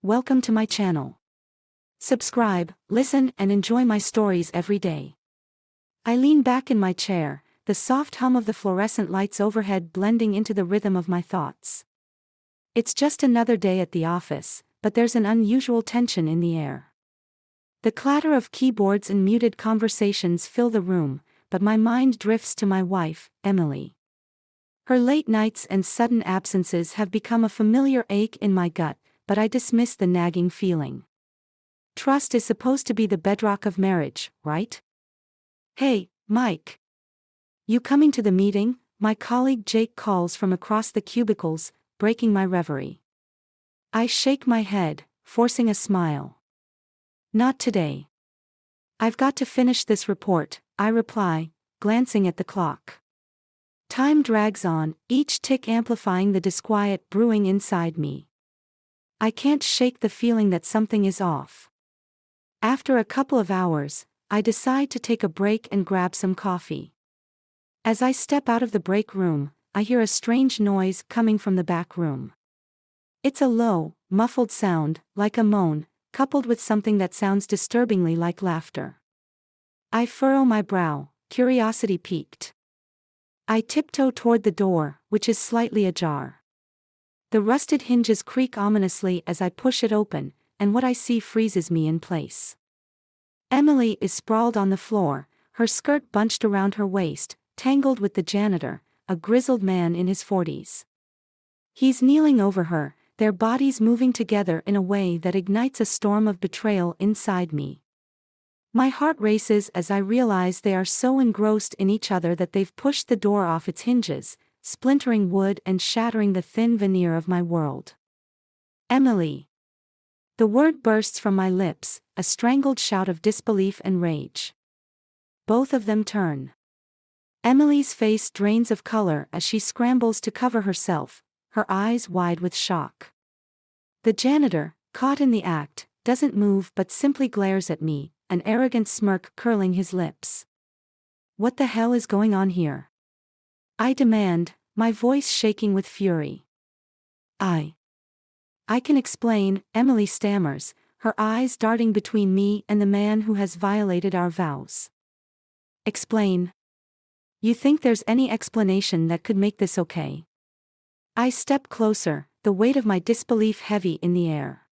Welcome to my channel. Subscribe, listen, and enjoy my stories every day. I lean back in my chair, the soft hum of the fluorescent lights overhead blending into the rhythm of my thoughts. It's just another day at the office, but there's an unusual tension in the air. The clatter of keyboards and muted conversations fill the room, but my mind drifts to my wife, Emily. Her late nights and sudden absences have become a familiar ache in my gut, but I dismiss the nagging feeling. Trust is supposed to be the bedrock of marriage, right? Hey, Mike. You coming to the meeting? My colleague Jake calls from across the cubicles, breaking my reverie. I shake my head, forcing a smile. Not today. I've got to finish this report, I reply, glancing at the clock. Time drags on, each tick amplifying the disquiet brewing inside me. I can't shake the feeling that something is off. After a couple of hours, I decide to take a break and grab some coffee. As I step out of the break room, I hear a strange noise coming from the back room. It's a low, muffled sound, like a moan, coupled with something that sounds disturbingly like laughter. I furrow my brow, curiosity piqued. I tiptoe toward the door, which is slightly ajar. The rusted hinges creak ominously as I push it open, and what I see freezes me in place. Emily is sprawled on the floor, her skirt bunched around her waist, tangled with the janitor, a grizzled man in his 40s. He's kneeling over her, their bodies moving together in a way that ignites a storm of betrayal inside me. My heart races as I realize they are so engrossed in each other that they've pushed the door off its hinges, splintering wood and shattering the thin veneer of my world. Emily. The word bursts from my lips, a strangled shout of disbelief and rage. Both of them turn. Emily's face drains of color as she scrambles to cover herself, her eyes wide with shock. The janitor, caught in the act, doesn't move but simply glares at me, an arrogant smirk curling his lips. What the hell is going on here? I demand, my voice shaking with fury. I can explain, Emily stammers, her eyes darting between me and the man who has violated our vows. Explain? You think there's any explanation that could make this okay? I step closer, the weight of my disbelief heavy in the air.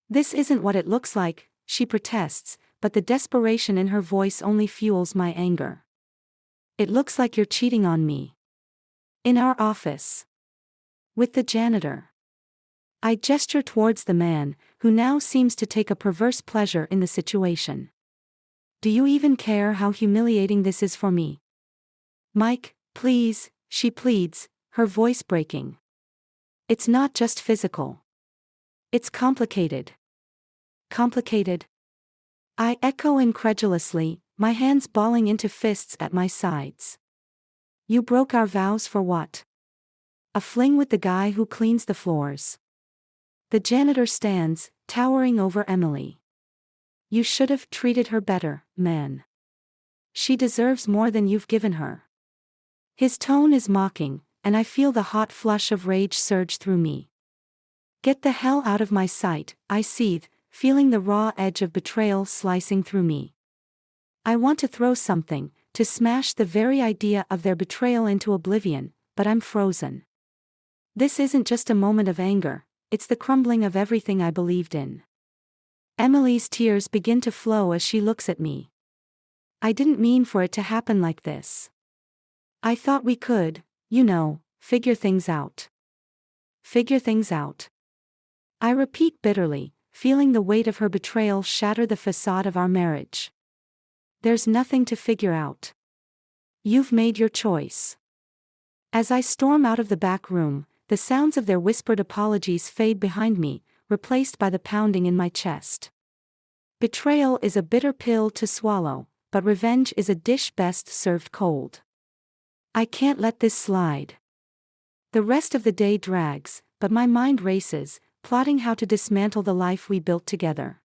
This isn't what it looks like, she protests, but the desperation in her voice only fuels my anger. It looks like you're cheating on me. In our office. With the janitor. I gesture towards the man, who now seems to take a perverse pleasure in the situation. Do you even care how humiliating this is for me? Mike, please, she pleads, her voice breaking. It's not just physical. It's complicated. Complicated? I echo incredulously, my hands balling into fists at my sides. You broke our vows for what? A fling with the guy who cleans the floors. The janitor stands, towering over Emily. You should have treated her better, man. She deserves more than you've given her. His tone is mocking, and I feel the hot flush of rage surge through me. Get the hell out of my sight, I seethe, feeling the raw edge of betrayal slicing through me. I want to throw something, to smash the very idea of their betrayal into oblivion, but I'm frozen. This isn't just a moment of anger, it's the crumbling of everything I believed in. Emily's tears begin to flow as she looks at me. I didn't mean for it to happen like this. I thought we could, figure things out. Figure things out. I repeat bitterly, feeling the weight of her betrayal shatter the facade of our marriage. There's nothing to figure out. You've made your choice. As I storm out of the back room, the sounds of their whispered apologies fade behind me, replaced by the pounding in my chest. Betrayal is a bitter pill to swallow, but revenge is a dish best served cold. I can't let this slide. The rest of the day drags, but my mind races, plotting how to dismantle the life we built together.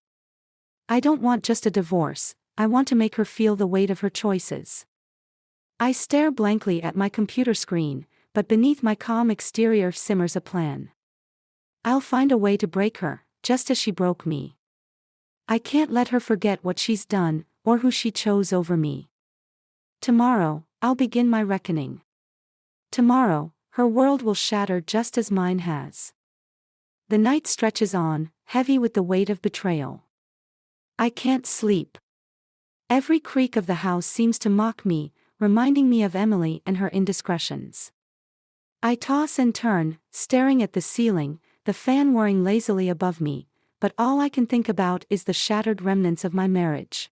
I don't want just a divorce, I want to make her feel the weight of her choices. I stare blankly at my computer screen, but beneath my calm exterior simmers a plan. I'll find a way to break her, just as she broke me. I can't let her forget what she's done, or who she chose over me. Tomorrow, I'll begin my reckoning. Tomorrow, her world will shatter just as mine has. The night stretches on, heavy with the weight of betrayal. I can't sleep. Every creak of the house seems to mock me, reminding me of Emily and her indiscretions. I toss and turn, staring at the ceiling, the fan whirring lazily above me, but all I can think about is the shattered remnants of my marriage.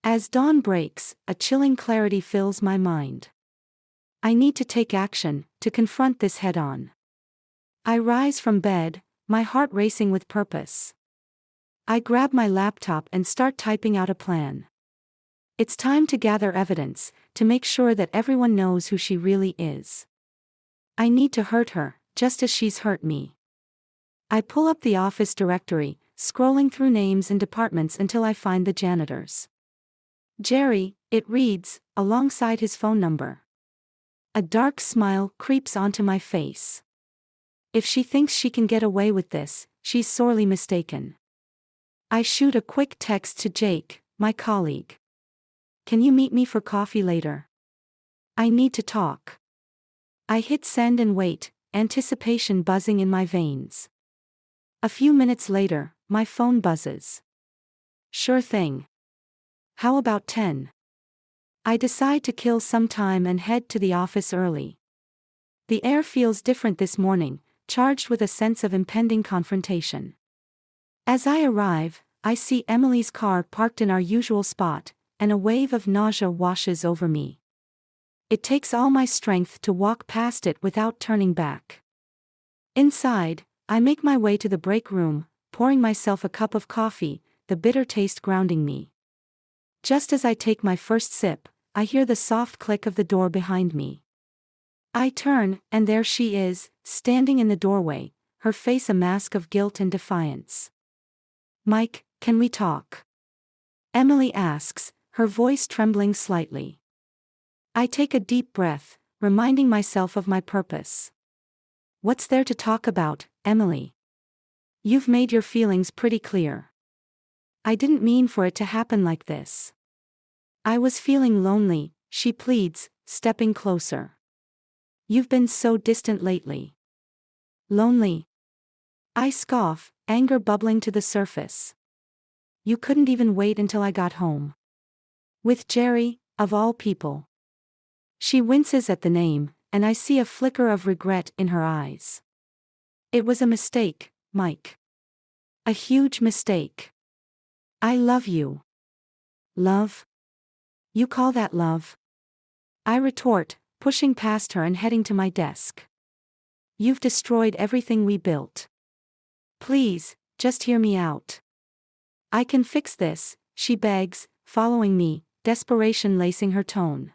As dawn breaks, a chilling clarity fills my mind. I need to take action, to confront this head-on. I rise from bed, my heart racing with purpose. I grab my laptop and start typing out a plan. It's time to gather evidence, to make sure that everyone knows who she really is. I need to hurt her, just as she's hurt me. I pull up the office directory, scrolling through names and departments until I find the janitor's. Jerry, it reads, alongside his phone number. A dark smile creeps onto my face. If she thinks she can get away with this, she's sorely mistaken. I shoot a quick text to Jake, my colleague. Can you meet me for coffee later? I need to talk. I hit send and wait, anticipation buzzing in my veins. A few minutes later, my phone buzzes. Sure thing. How about 10? I decide to kill some time and head to the office early. The air feels different this morning, charged with a sense of impending confrontation. As I arrive, I see Emily's car parked in our usual spot, and a wave of nausea washes over me. It takes all my strength to walk past it without turning back. Inside, I make my way to the break room, pouring myself a cup of coffee, the bitter taste grounding me. Just as I take my first sip, I hear the soft click of the door behind me. I turn, and there she is, standing in the doorway, her face a mask of guilt and defiance. Mike, can we talk? Emily asks, her voice trembling slightly. I take a deep breath, reminding myself of my purpose. What's there to talk about, Emily? You've made your feelings pretty clear. I didn't mean for it to happen like this. I was feeling lonely, she pleads, stepping closer. You've been so distant lately. Lonely? I scoff, anger bubbling to the surface. You couldn't even wait until I got home. With Jerry, of all people. She winces at the name, and I see a flicker of regret in her eyes. It was a mistake, Mike. A huge mistake. I love you. Love? You call that love? I retort, pushing past her and heading to my desk. You've destroyed everything we built. Please, just hear me out. I can fix this, she begs, following me, desperation lacing her tone.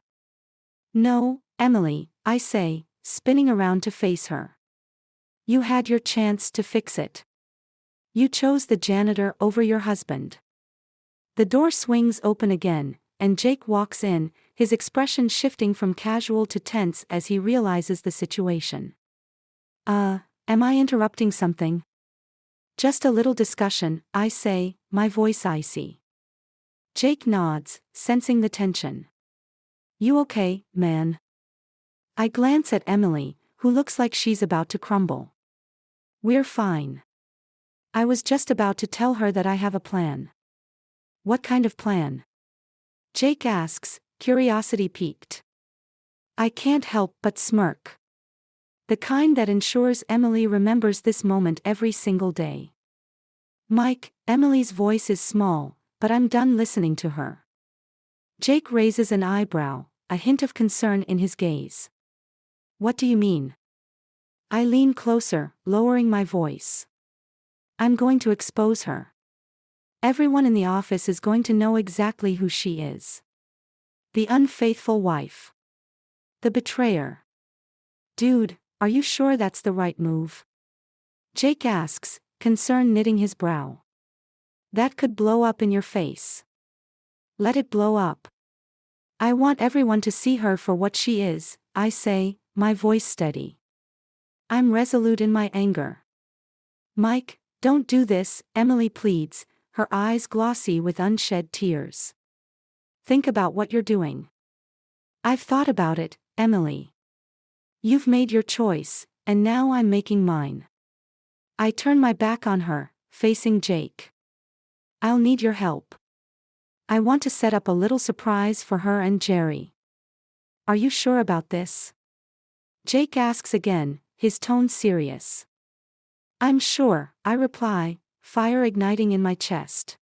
No, Emily, I say, spinning around to face her. You had your chance to fix it. You chose the janitor over your husband. The door swings open again, and Jake walks in, his expression shifting from casual to tense as he realizes the situation. Am I interrupting something? Just a little discussion, I say, my voice icy. Jake nods, sensing the tension. You okay, man? I glance at Emily, who looks like she's about to crumble. We're fine. I was just about to tell her that I have a plan. What kind of plan? Jake asks, curiosity piqued. I can't help but smirk. The kind that ensures Emily remembers this moment every single day. Mike, Emily's voice is small, but I'm done listening to her. Jake raises an eyebrow, a hint of concern in his gaze. What do you mean? I lean closer, lowering my voice. I'm going to expose her. Everyone in the office is going to know exactly who she is. The unfaithful wife. The betrayer. Dude, are you sure that's the right move? Jake asks, concern knitting his brow. That could blow up in your face. Let it blow up. I want everyone to see her for what she is, I say, my voice steady. I'm resolute in my anger. Mike, Don't do this, Emily pleads, her eyes glossy with unshed tears. Think about what you're doing. I've thought about it, Emily. You've made your choice, and now I'm making mine. I turn my back on her, facing Jake. I'll need your help. I want to set up a little surprise for her and Jerry. Are you sure about this? Jake asks again, his tone serious. I'm sure, I reply, fire igniting in my chest.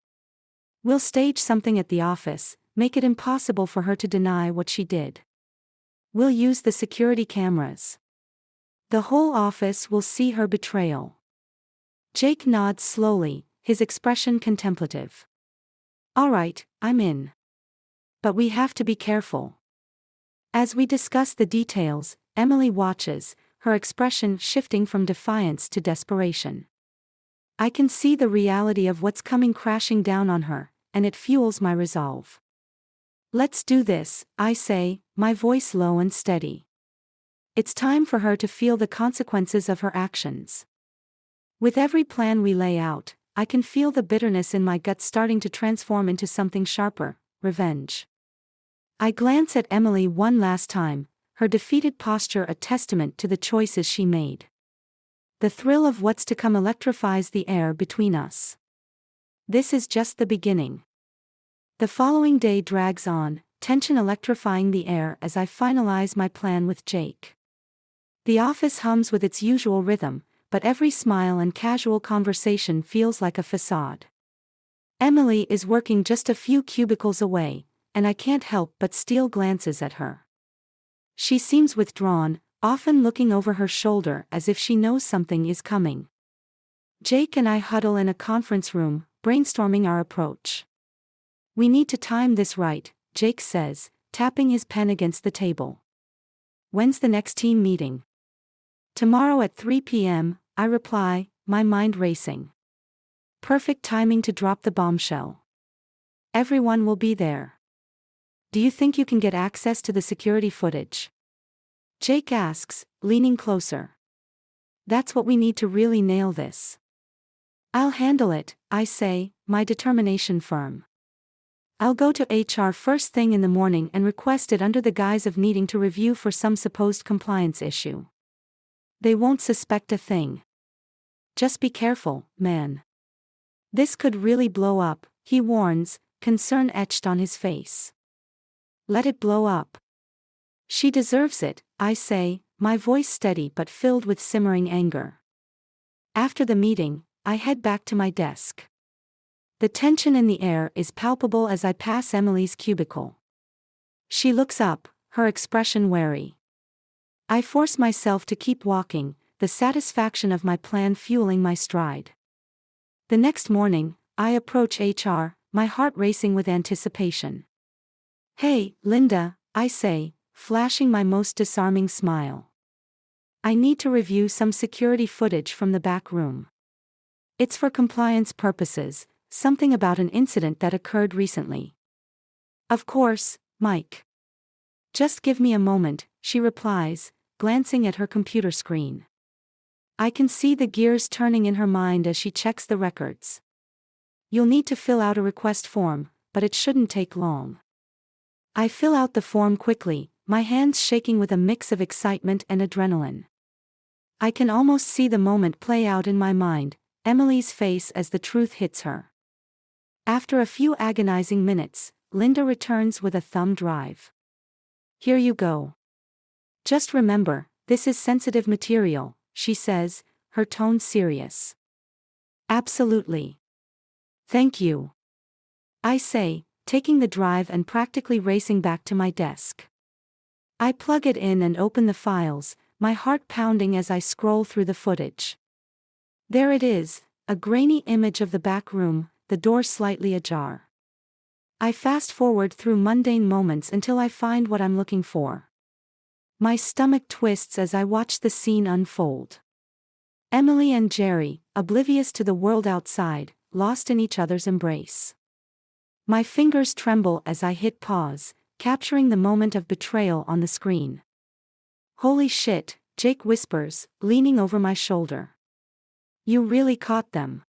We'll stage something at the office, make it impossible for her to deny what she did. We'll use the security cameras. The whole office will see her betrayal. Jake nods slowly, his expression contemplative. All right, I'm in. But we have to be careful. As we discuss the details, Emily watches, her expression shifting from defiance to desperation. I can see the reality of what's coming crashing down on her, and it fuels my resolve. Let's do this, I say, my voice low and steady. It's time for her to feel the consequences of her actions. With every plan we lay out, I can feel the bitterness in my gut starting to transform into something sharper, revenge. I glance at Emily one last time, her defeated posture a testament to the choices she made. The thrill of what's to come electrifies the air between us. This is just the beginning. The following day drags on, tension electrifying the air as I finalize my plan with Jake. The office hums with its usual rhythm, but every smile and casual conversation feels like a facade. Emily is working just a few cubicles away, and I can't help but steal glances at her. She seems withdrawn, often looking over her shoulder as if she knows something is coming. Jake and I huddle in a conference room, brainstorming our approach. We need to time this right, Jake says, tapping his pen against the table. When's the next team meeting? Tomorrow at 3 p.m., I reply, my mind racing. Perfect timing to drop the bombshell. Everyone will be there. Do you think you can get access to the security footage? Jake asks, leaning closer. That's what we need to really nail this. I'll handle it, I say, my determination firm. I'll go to HR first thing in the morning and request it under the guise of needing to review for some supposed compliance issue. They won't suspect a thing. Just be careful, man. This could really blow up, he warns, concern etched on his face. Let it blow up. She deserves it, I say, my voice steady but filled with simmering anger. After the meeting, I head back to my desk. The tension in the air is palpable as I pass Emily's cubicle. She looks up, her expression wary. I force myself to keep walking, the satisfaction of my plan fueling my stride. The next morning, I approach HR, my heart racing with anticipation. Hey, Linda, I say, flashing my most disarming smile. I need to review some security footage from the back room. It's for compliance purposes, something about an incident that occurred recently. Of course, Mike. Just give me a moment, she replies, glancing at her computer screen. I can see the gears turning in her mind as she checks the records. You'll need to fill out a request form, but it shouldn't take long. I fill out the form quickly, my hands shaking with a mix of excitement and adrenaline. I can almost see the moment play out in my mind, Emily's face as the truth hits her. After a few agonizing minutes, Linda returns with a thumb drive. Here you go. Just remember, this is sensitive material, she says, her tone serious. Absolutely. Thank you. I say, taking the drive and practically racing back to my desk. I plug it in and open the files, my heart pounding as I scroll through the footage. There it is, a grainy image of the back room, the door slightly ajar. I fast forward through mundane moments until I find what I'm looking for. My stomach twists as I watch the scene unfold. Emily and Jerry, oblivious to the world outside, lost in each other's embrace. My fingers tremble as I hit pause, capturing the moment of betrayal on the screen. Holy shit, Jake whispers, leaning over my shoulder. You really caught them.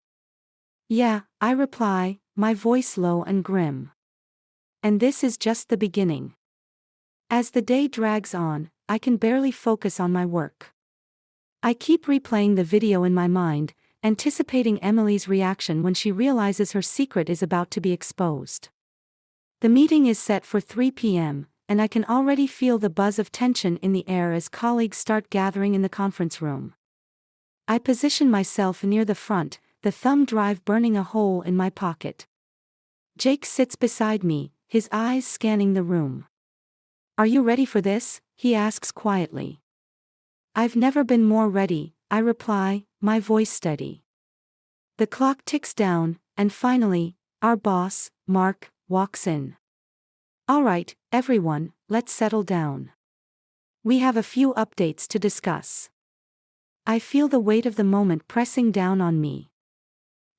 Yeah, I reply, my voice low and grim. And this is just the beginning. As the day drags on, I can barely focus on my work. I keep replaying the video in my mind, anticipating Emily's reaction when she realizes her secret is about to be exposed. The meeting is set for 3 p.m., and I can already feel the buzz of tension in the air as colleagues start gathering in the conference room. I position myself near the front, the thumb drive burning a hole in my pocket. Jake sits beside me, his eyes scanning the room. "Are you ready for this?" he asks quietly. "I've never been more ready," I reply, my voice steady. The clock ticks down, and finally, our boss, Mark, walks in. "All right, everyone, let's settle down. We have a few updates to discuss." I feel the weight of the moment pressing down on me.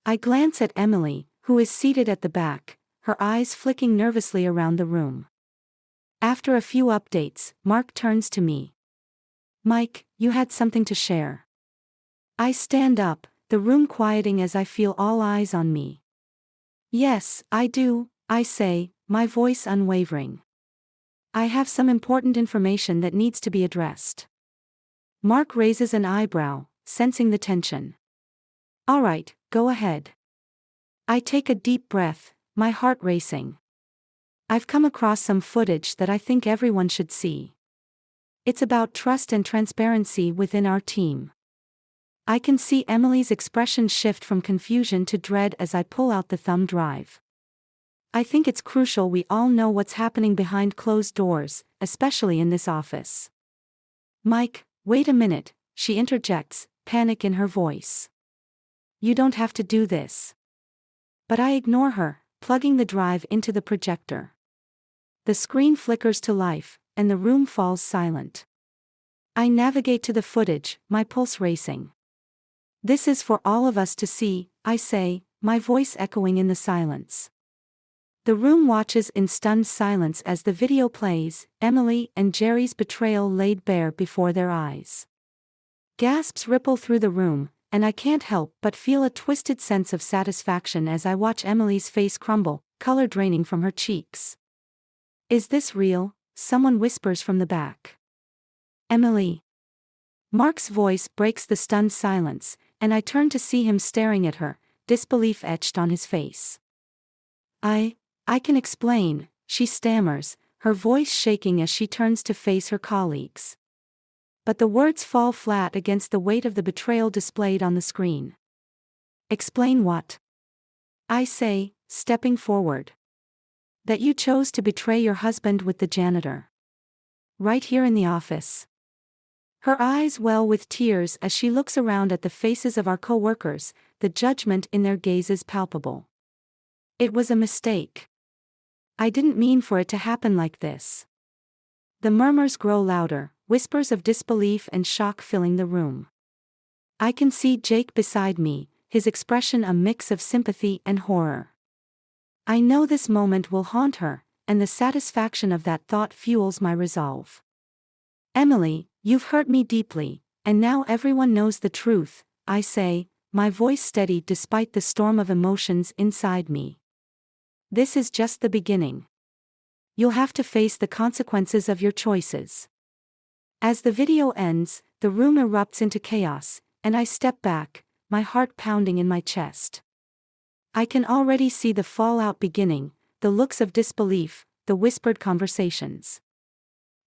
I glance at Emily, who is seated at the back, her eyes flicking nervously around the room. After a few updates, Mark turns to me. "Mike, you had something to share." I stand up, the room quieting as I feel all eyes on me. "Yes, I do," I say, my voice unwavering. "I have some important information that needs to be addressed." Mark raises an eyebrow, sensing the tension. "All right, go ahead." I take a deep breath, my heart racing. I've come across some footage that I think everyone should see. It's about trust and transparency within our team. I can see Emily's expression shift from confusion to dread as I pull out the thumb drive. I think it's crucial we all know what's happening behind closed doors, especially in this office. "Mike, wait a minute," she interjects, panic in her voice. "You don't have to do this." But I ignore her, plugging the drive into the projector. The screen flickers to life, and the room falls silent. I navigate to the footage, my pulse racing. "This is for all of us to see," I say, my voice echoing in the silence. The room watches in stunned silence as the video plays, Emily and Jerry's betrayal laid bare before their eyes. Gasps ripple through the room, and I can't help but feel a twisted sense of satisfaction as I watch Emily's face crumble, color draining from her cheeks. "Is this real?" someone whispers from the back. "Emily." Mark's voice breaks the stunned silence, and I turn to see him staring at her, disbelief etched on his face. I can explain," she stammers, her voice shaking as she turns to face her colleagues. But the words fall flat against the weight of the betrayal displayed on the screen. "Explain what?" I say, stepping forward. "That you chose to betray your husband with the janitor. Right here in the office." Her eyes well with tears as she looks around at the faces of our co-workers, the judgment in their gazes palpable. "It was a mistake. I didn't mean for it to happen like this." The murmurs grow louder, whispers of disbelief and shock filling the room. I can see Jake beside me, his expression a mix of sympathy and horror. I know this moment will haunt her, and the satisfaction of that thought fuels my resolve. "Emily, you've hurt me deeply, and now everyone knows the truth," I say, my voice steady despite the storm of emotions inside me. "This is just the beginning. You'll have to face the consequences of your choices." As the video ends, the room erupts into chaos, and I step back, my heart pounding in my chest. I can already see the fallout beginning, the looks of disbelief, the whispered conversations.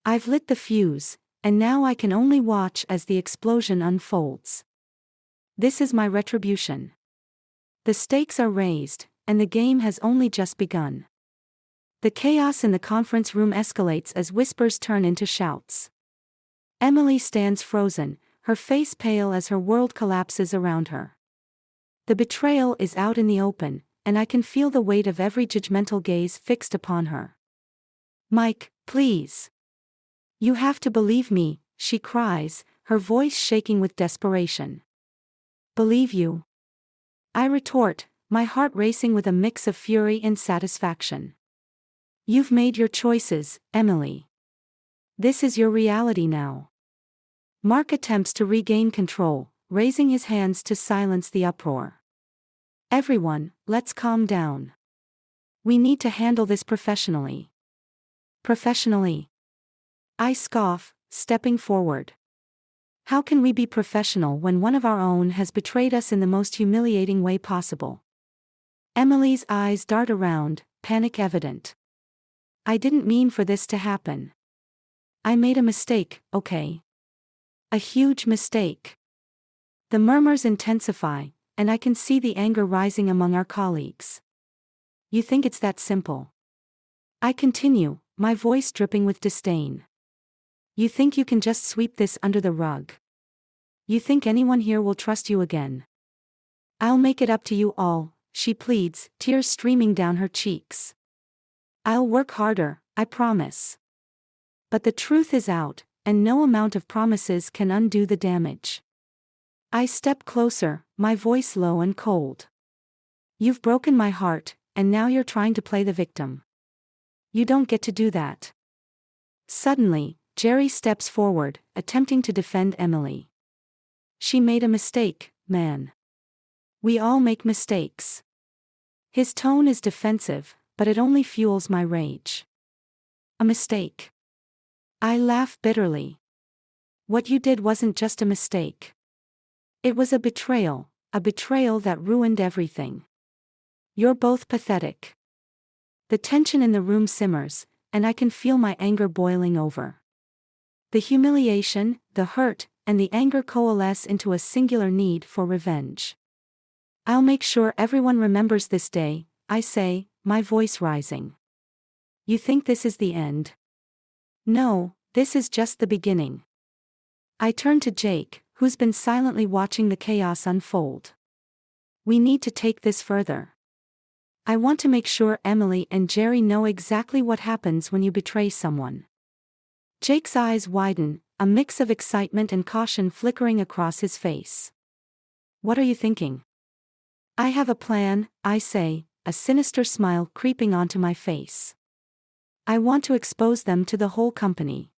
I've lit the fuse, and now I can only watch as the explosion unfolds. This is my retribution. The stakes are raised, and the game has only just begun. The chaos in the conference room escalates as whispers turn into shouts. Emily stands frozen, her face pale as her world collapses around her. The betrayal is out in the open, and I can feel the weight of every judgmental gaze fixed upon her. "Mike, please. You have to believe me," she cries, her voice shaking with desperation. "Believe you?" I retort, my heart racing with a mix of fury and satisfaction. "You've made your choices, Emily. This is your reality now." Mark attempts to regain control, raising his hands to silence the uproar. Everyone, let's calm down. We need to handle this professionally. Professionally? I scoff, stepping forward. How can we be professional when one of our own has betrayed us in the most humiliating way possible? Emily's eyes dart around, panic evident. I didn't mean for this to happen. I made a mistake, okay? A huge mistake. The murmurs intensify, and I can see the anger rising among our colleagues. You think it's that simple? I continue, my voice dripping with disdain. You think you can just sweep this under the rug? You think anyone here will trust you again? I'll make it up to you all, she pleads, tears streaming down her cheeks. I'll work harder, I promise. But the truth is out, and no amount of promises can undo the damage. I step closer, my voice low and cold. You've broken my heart, and now you're trying to play the victim. You don't get to do that. Suddenly, Jerry steps forward, attempting to defend Emily. She made a mistake, man. We all make mistakes. His tone is defensive, but it only fuels my rage. A mistake. I laugh bitterly. What you did wasn't just a mistake. It was a betrayal that ruined everything. You're both pathetic. The tension in the room simmers, and I can feel my anger boiling over. The humiliation, the hurt, and the anger coalesce into a singular need for revenge. I'll make sure everyone remembers this day, I say, my voice rising. You think this is the end? No, this is just the beginning. I turn to Jake, who's been silently watching the chaos unfold. We need to take this further. I want to make sure Emily and Jerry know exactly what happens when you betray someone. Jake's eyes widen, a mix of excitement and caution flickering across his face. What are you thinking? I have a plan, I say, a sinister smile creeping onto my face. I want to expose them to the whole company.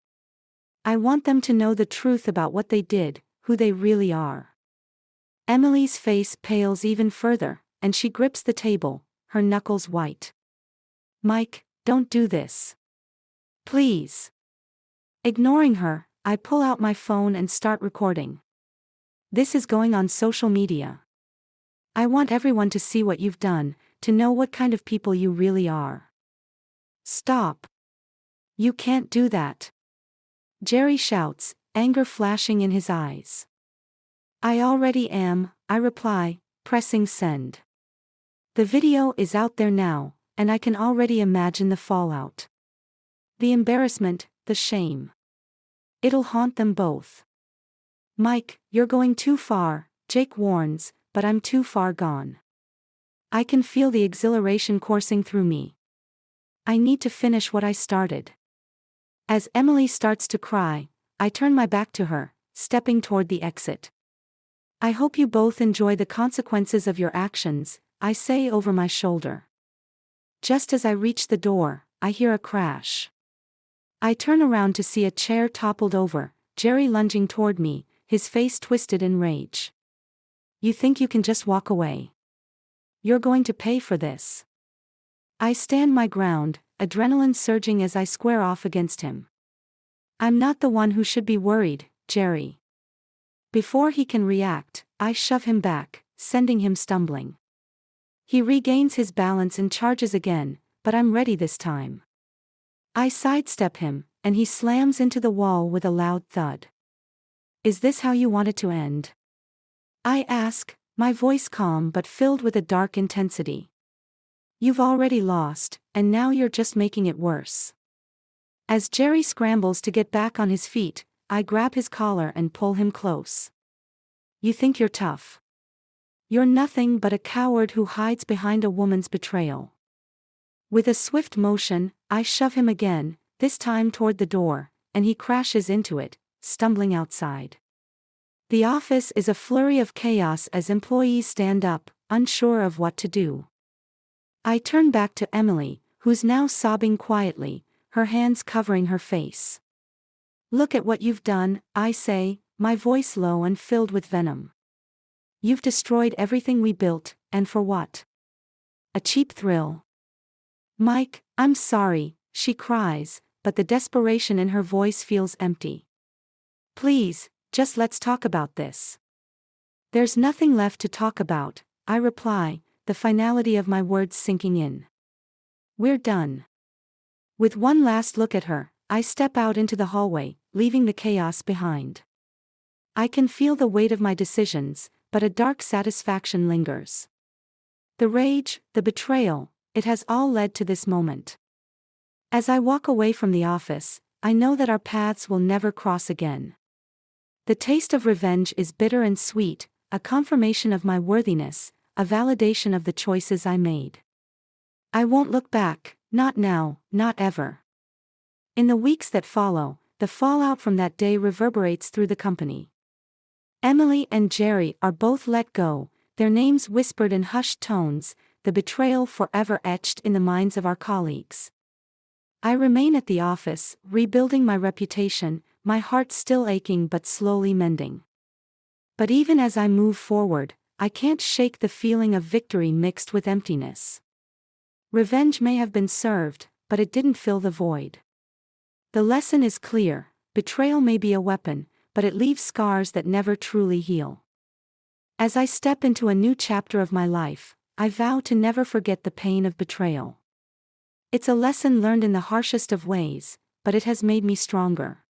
I want them to know the truth about what they did, who they really are. Emily's face pales even further, and she grips the table, her knuckles white. Mike, don't do this. Please. Ignoring her, I pull out my phone and start recording. This is going on social media. I want everyone to see what you've done, to know what kind of people you really are. Stop. You can't do that. Jerry shouts, anger flashing in his eyes. I already am, I reply, pressing send. The video is out there now, and I can already imagine the fallout. The embarrassment, the shame. It'll haunt them both. Mike, you're going too far, Jake warns, but I'm too far gone. I can feel the exhilaration coursing through me. I need to finish what I started. As Emily starts to cry, I turn my back to her, stepping toward the exit. I hope you both enjoy the consequences of your actions, I say over my shoulder. Just as I reach the door, I hear a crash. I turn around to see a chair toppled over, Jerry lunging toward me, his face twisted in rage. You think you can just walk away? You're going to pay for this. I stand my ground, adrenaline surging as I square off against him. I'm not the one who should be worried, Jerry. Before he can react, I shove him back, sending him stumbling. He regains his balance and charges again, but I'm ready this time. I sidestep him, and he slams into the wall with a loud thud. Is this how you want it to end? I ask, my voice calm but filled with a dark intensity. You've already lost, and now you're just making it worse. As Jerry scrambles to get back on his feet, I grab his collar and pull him close. You think you're tough? You're nothing but a coward who hides behind a woman's betrayal. With a swift motion, I shove him again, this time toward the door, and he crashes into it, stumbling outside. The office is a flurry of chaos as employees stand up, unsure of what to do. I turn back to Emily, who's now sobbing quietly, her hands covering her face. Look at what you've done, I say, my voice low and filled with venom. You've destroyed everything we built, and for what? A cheap thrill. Mike, I'm sorry, she cries, but the desperation in her voice feels empty. Please, just let's talk about this. There's nothing left to talk about, I reply, the finality of my words sinking in. We're done. With one last look at her, I step out into the hallway, leaving the chaos behind. I can feel the weight of my decisions, but a dark satisfaction lingers. The rage, the betrayal, it has all led to this moment. As I walk away from the office, I know that our paths will never cross again. The taste of revenge is bitter and sweet, a confirmation of my worthiness, a validation of the choices I made. I won't look back, not now, not ever. In the weeks that follow, the fallout from that day reverberates through the company. Emily and Jerry are both let go, their names whispered in hushed tones, the betrayal forever etched in the minds of our colleagues. I remain at the office, rebuilding my reputation, my heart still aching but slowly mending. But even as I move forward, I can't shake the feeling of victory mixed with emptiness. Revenge may have been served, but it didn't fill the void. The lesson is clear: betrayal may be a weapon, but it leaves scars that never truly heal. As I step into a new chapter of my life, I vow to never forget the pain of betrayal. It's a lesson learned in the harshest of ways, but it has made me stronger.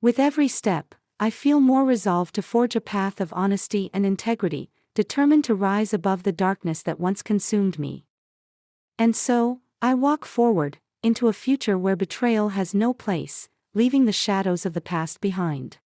With every step, I feel more resolved to forge a path of honesty and integrity, determined to rise above the darkness that once consumed me. And so, I walk forward, into a future where betrayal has no place, leaving the shadows of the past behind.